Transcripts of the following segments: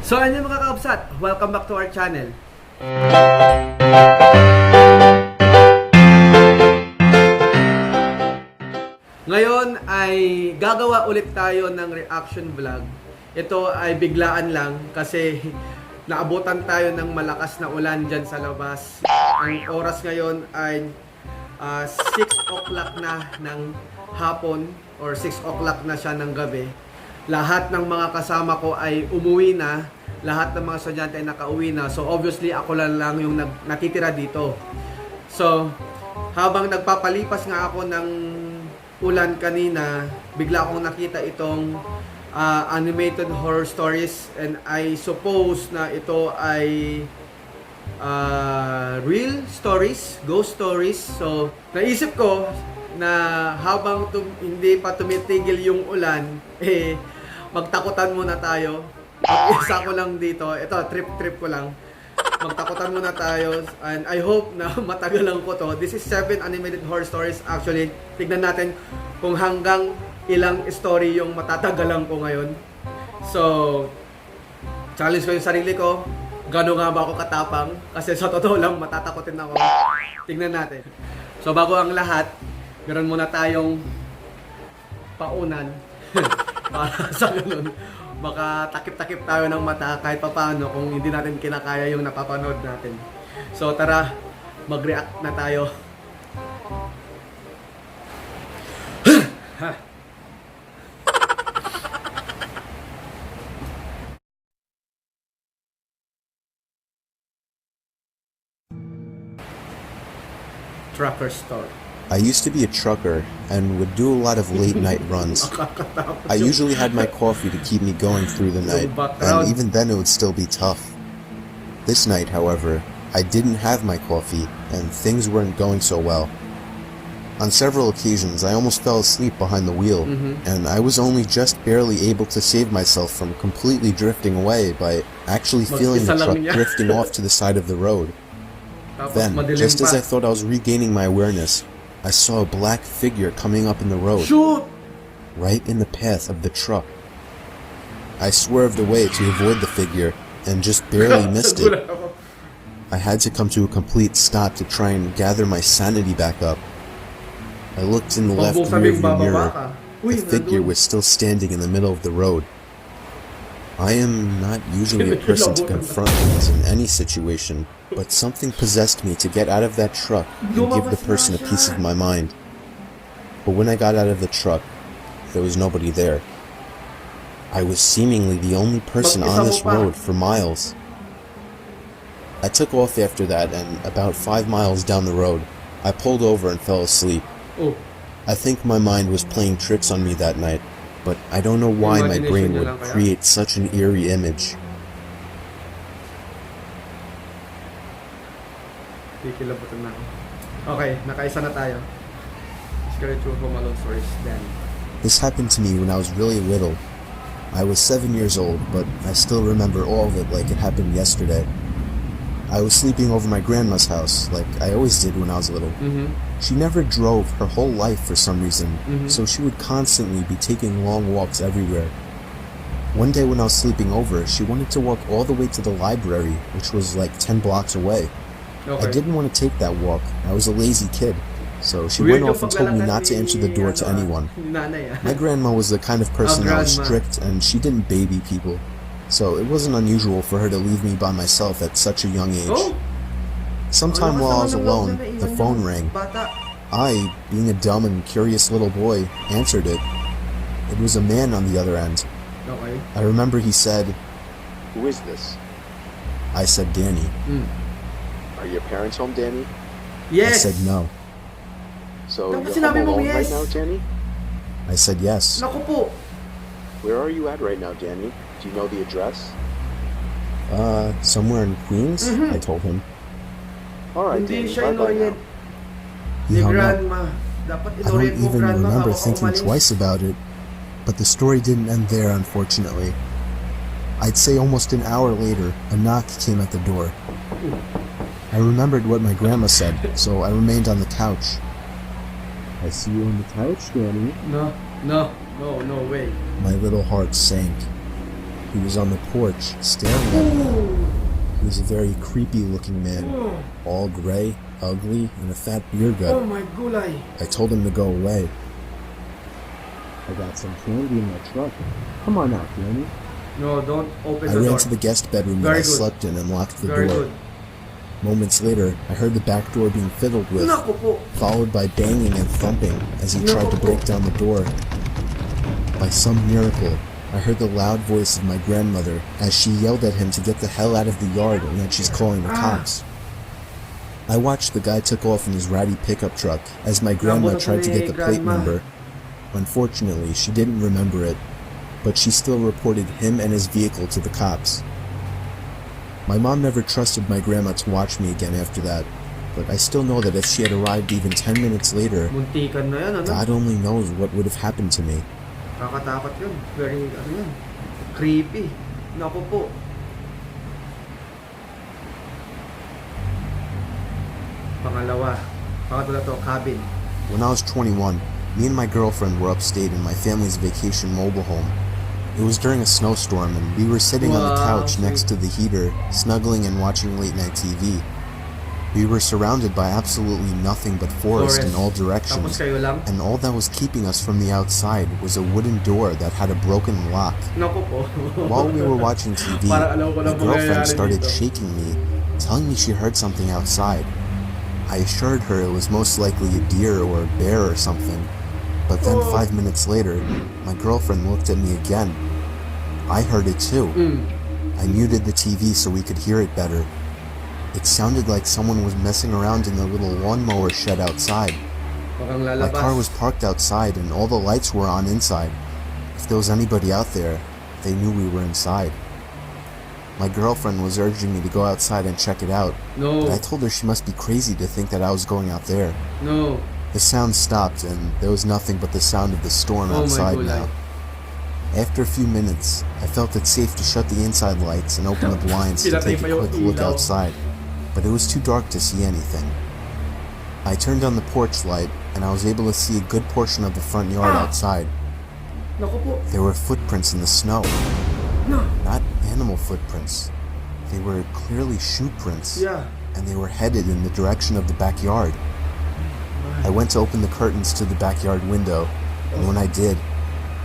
So ano mga kaabsat, welcome back to our channel. Ngayon ay gagawa ulit tayo ng reaction vlog. Ito ay biglaan lang kasi naabutan tayo ng malakas na ulan dyan sa labas. Ang oras ngayon ay 6 o'clock na ng hapon or 6 o'clock na siya ng gabi. Lahat ng mga kasama ko ay umuwi na. Lahat ng mga estudyante ay nakauwi na. So obviously ako lang yung natitira dito. So habang nagpapalipas nga ako ng ulan kanina, bigla akong nakita itong animated horror stories, and I suppose na ito ay real stories, ghost stories. So naisip ko na habang hindi pa tumitigil yung ulan, magtakutan muna tayo. Isa ko lang dito, ito trip ko lang. Magtakutan muna tayo, and I hope na matagalan ko to. This is 7 animated horror stories actually. Tignan natin kung hanggang ilang story yung matatagalan ko ngayon. So challenge ko yung sarili ko, gano'n nga ba ako katapang, kasi sa totoo lang matatakotin ako. Tignan natin. So bago ang lahat, meron muna tayong paunan para sa ganun baka takip-takip tayo ng mata kahit papaano kung hindi natin kinakaya yung napapanood natin. So tara, mag-react na tayo. Trucker story. I used to be a trucker and would do a lot of late night runs. I usually had my coffee to keep me going through the night, and even then it would still be tough. This night, however, I didn't have my coffee and things weren't going so well. On several occasions, I almost fell asleep behind the wheel, and I was only just barely able to save myself from completely drifting away by actually feeling the truck drifting off to the side of the road. Then, just as I thought I was regaining my awareness, I saw a black figure coming up in the road, right in the path of the truck. I swerved away to avoid the figure and just barely missed it. I had to come to a complete stop to try and gather my sanity back up. I looked in the left rearview mirror. The figure was still standing in the middle of the road. I am not usually a person to confront things in any situation, but something possessed me to get out of that truck and give the person a piece of my mind. But when I got out of the truck, there was nobody there. I was seemingly the only person on this road for miles. I took off after that, and about 5 miles down the road, I pulled over and fell asleep. I think my mind was playing tricks on me that night, but I don't know why my brain would create such an eerie image. Kikilabutan na ako. Okay, nakaisa na tayo. Let's go to Home Alone stories then. This happened to me when I was really little. I was 7 years old, but I still remember all of it like it happened yesterday. I was sleeping over my grandma's house, like I always did when I was little. She never drove her whole life for some reason, so she would constantly be taking long walks everywhere. One day when I was sleeping over, she wanted to walk all the way to the library, which was like 10 blocks away. I didn't want to take that walk. I was a lazy kid. So she went off and told me not to answer the door to anyone. My grandma was the kind of person that was strict, and she didn't baby people. So it wasn't unusual for her to leave me by myself at such a young age. Sometime while I was alone, the phone rang. I, being a dumb and curious little boy, answered it. It was a man on the other end. I remember he said, "Who is this?" I said, "Danny." Are your parents home, Danny? Yes. I said no. So Dapat you're sinabi home mo alone yes. right now, Danny? I said yes. Naku po. Where are you at right now, Danny? Do you know the address? Somewhere in Queens, I told him. All right, Hindi Danny. siya Bye-bye inorient He ni hung up. grandma. Dapat I don't inorient mo even grandma remember bago ka thinking umalis. twice about it, but the story didn't end there, unfortunately. I'd say almost an hour later, a knock came at the door. I remembered what my grandma said, so I remained on the couch. I see you on the couch, Danny. No way. My little heart sank. He was on the porch, staring at me. He was a very creepy looking man, all gray, ugly, and a fat beer gut. Oh my gulay. I told him to go away. I got some candy in my truck. Come on out, Danny. No, don't open I the ran door. to the guest bedroom Very that I good. slept in and locked the Very door. good. Moments later, I heard the back door being fiddled with, Naku po. followed by banging and thumping as he tried to break down the door. By some miracle, I heard the loud voice of my grandmother as she yelled at him to get the hell out of the yard and that she's calling the cops. I watched the guy took off in his ratty pickup truck as my grandma tried to get the plate number. Unfortunately, she didn't remember it, but she still reported him and his vehicle to the cops. My mom never trusted my grandma to watch me again after that, but I still know that if she had arrived even 10 minutes later, Muntikan na yan, ano? God only knows what would have happened to me. Kakatakot yun. Very, ano yun? Creepy. Naku po. Pangatlo to, cabin. When I was 21, me and my girlfriend were upstate in my family's vacation mobile home. It was during a snowstorm and we were sitting on the Wow, couch next to the heater, snuggling and watching late night TV. We were surrounded by absolutely nothing but forest in all Tapos directions, kayo lang? and all that was keeping us from the outside was a wooden door that had a broken lock. Naku po. While we were watching TV, Parang alam ko my na girlfriend mangyayari started dito. shaking me, telling me she heard something outside. I assured her it was most likely a deer or a bear or something, but then 5 minutes later, my girlfriend looked at me again. I heard it too. I muted the TV so we could hear it better. It sounded like someone was messing around in the little lawnmower shed outside. Mukhang My lalabas. car was parked outside and all the lights were on inside. If there was anybody out there, they knew we were inside. My girlfriend was urging me to go outside and check it out, No. but I told her she must be crazy to think that I was going out there. No. The sound stopped and there was nothing but the sound of the storm Oh my outside gulay. now. After a few minutes, I felt it safe to shut the inside lights and open the blinds to Pinatay take pa a yung quick look ilaw. outside, but it was too dark to see anything. I turned on the porch light and I was able to see a good portion of the front yard outside. Naku po. There were footprints in the snow. No. Not animal footprints. They were clearly shoe prints, Yeah. and they were headed in the direction of the backyard. I went to open the curtains to the backyard window, and when I did,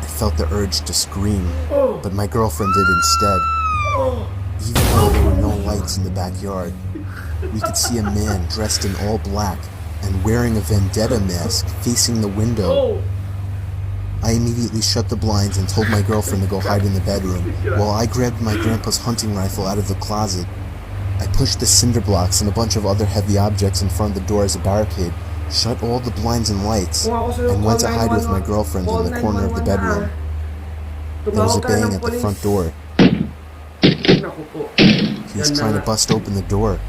I felt the urge to scream, Oh. but my girlfriend did instead. Oh. Even though there were no lights in the backyard, we could see a man dressed in all black and wearing a vendetta mask facing the window. Oh. I immediately shut the blinds and told my girlfriend to go hide in the bedroom, while I grabbed my grandpa's hunting rifle out of the closet. I pushed the cinder blocks and a bunch of other heavy objects in front of the door as a barricade, shut all the blinds and lights, Kung ako sa'yo, and went to call hide with my 911. girlfriend in the corner of the 911 bedroom. na. There was a Tumawag ka na bang ng at the police. front door. Naku po. He was Yan na trying to nga. bust open the door.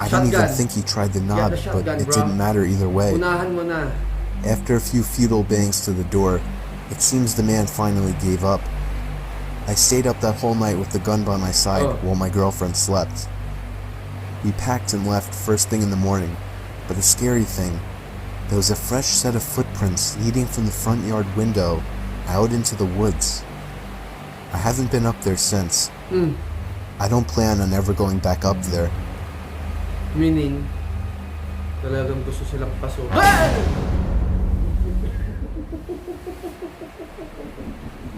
I don't even Shotgun. think he tried the Yeah, knob, the but shotgun, it bro. didn't matter either way. Unahan mo na. After a few futile bangs to the door, it seems the man finally gave up. I stayed up that whole night with the gun by my side Oh. while my girlfriend slept. We packed and left first thing in the morning, but the scary thing, there was a fresh set of footprints leading from the front yard window out into the woods. I haven't been up there since. I don't plan on ever going back up there. Meaning, talagang gusto silang pasok.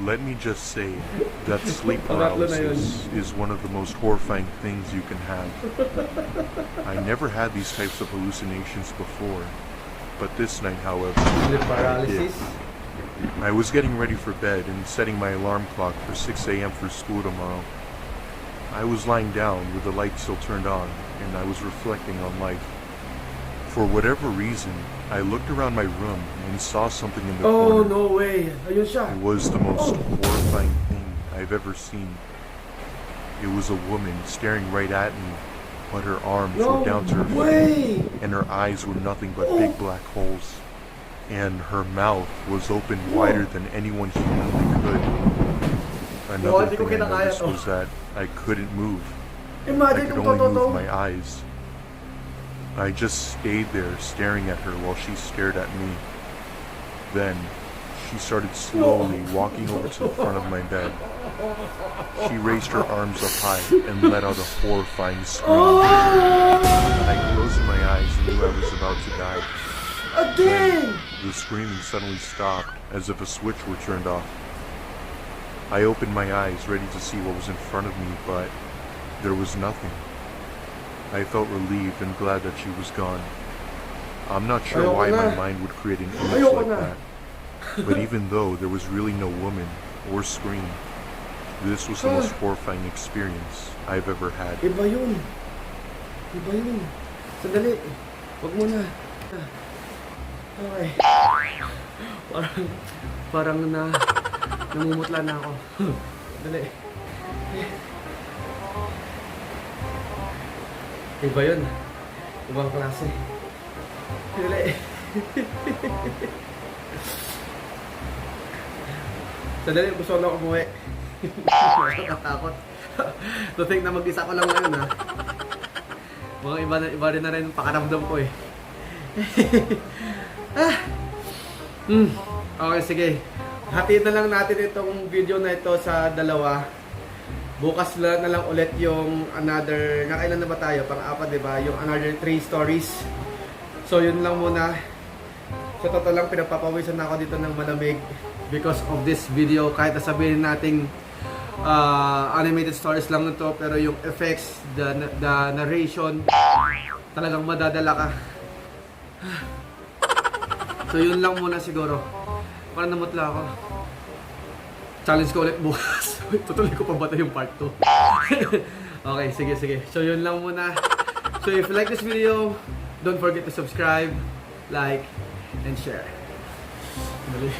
Let me just say that sleep Pangatlo na yun. paralysis is one of the most horrifying things you can have. I never had these types of hallucinations before, but this night, however, Sleep I did. paralysis. I was getting ready for bed and setting my alarm clock for 6 a.m. for school tomorrow. I was lying down with the light still turned on, and I was reflecting on life. For whatever reason, I looked around my room and saw something in the Oh, corner. no way. Ayun siya. It was the most horrifying thing I've ever seen. It was a woman staring right at me, but her arms No were down to her feet, way. and her eyes were nothing but big black holes. And her mouth was open wider than anyone humanly could. Another Hindi ko thing I kinakaya noticed to. was that I couldn't move. I Imagine could kung only totoo. move my eyes. I just stayed there staring at her while she stared at me. Then she started slowly walking over to the front of my bed. She raised her arms up high and let out a horrifying scream. I closed my eyes and knew I was about to die. Again! The screaming suddenly stopped, as if a switch were turned off. I opened my eyes, ready to see what was in front of me, but there was nothing. I felt relieved and glad that she was gone. I'm not sure Ayoko why na. my mind would create an image Ayoko like na. that. But even though there was really no woman or scream, this was the most horrifying experience I've ever had. Iba yun. Iba yun. Sandali. Huwag mo na. Okay. Parang namumutla na ako. Sandali. Iba yun. Ibang klase. Sandali. Sandali, gusto ko lang umuwi. Nakatakot. To think na mag-isa ko lang ngayon ha. Mga iba rin na rin yung pakaramdam ko eh. Okay, sige. Hatiin na lang natin itong video na ito sa dalawa. Bukas na lang ulit yung another, nakailan na ba tayo? Pang-apat, diba? Yung another 3 stories. So, yun lang muna. Sa totoo lang, pinagpapawisan na ako dito ng malamig because of this video. Kahit sabihin nating animated stories lang ito, pero yung effects, the narration, talagang madadala ka. So, yun lang muna siguro. Parang namutla ako. Challenge ko ulit bukas. Tutuloy ko pa ba ito yung part 2? Okay, sige. So, yun lang muna. So, if you like this video, don't forget to subscribe, like, and share. Dali.